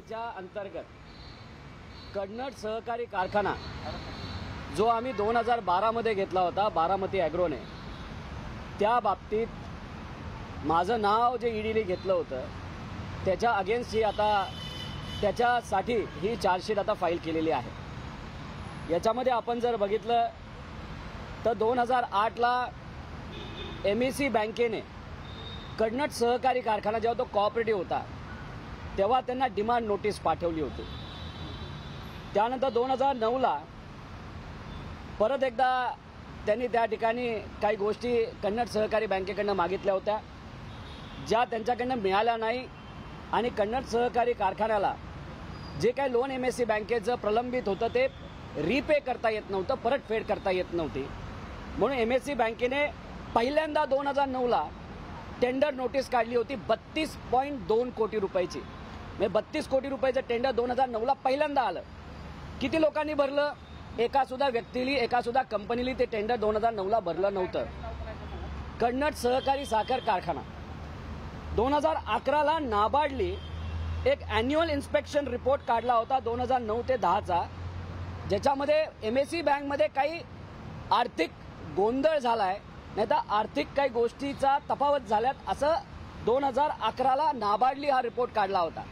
योजनेच्या अंतर्गत कन्नड सहकारी कारखाना जो आम्ही 2012 मध्ये घेतला होता बारामती ॲग्रोने, त्या बाबतीत माझं नाव जे ईडीने घेतलं होतं त्याच्या अगेन्स्ट ही आता त्याच्यासाठी ही चार्जशीट आता फाईल केलेली आहे। याच्यामध्ये आपण जर बघितलं तर 2008ला एमईसी बँकेने कन्नड सहकारी कारखाना जेव्हा तो कोऑपरेटिव्ह होता तेव्हा त्यांना डिमांड नोटीस पाठवली होती। त्यानंतर 2009ला परत एकदा त्यांनी त्या ठिकाणी काही गोष्टी कन्नड सहकारी बँकेकडनं मागितल्या होत्या, ज्या त्यांच्याकडनं मिळाल्या नाही आणि कन्नड सहकारी कारखान्याला जे काही लोन एमएससी बँकेचं प्रलंबित होतं ते रीपे करता येत नव्हतं, परतफेड करता येत नव्हती। म्हणून एमएससी बँकेने पहिल्यांदा 2009ला टेंडर नोटीस काढली होती 32.2 कोटी रुपयाची। म्हणजे 32 कोटी रुपयाचं टेंडर 2009ला पहिल्यांदा आलं। किती लोकांनी भरलं? एका सुद्धा व्यक्तीली, एका सुद्धा कंपनीली ते टेंडर 2009ला भरलं नव्हतं। कन्नड सहकारी साखर कारखाना 2011ला नाबार्डली एक ॲन्युअल इन्स्पेक्शन रिपोर्ट काढला होता 2009 ते 10चा, ज्याच्यामध्ये एमएससी बँकमध्ये काही आर्थिक गोंधळ झालाय, नाहीतर आर्थिक काही गोष्टीचा तफावत झाल्यात असं 2011ला नाबार्डली हा रिपोर्ट काढला होता।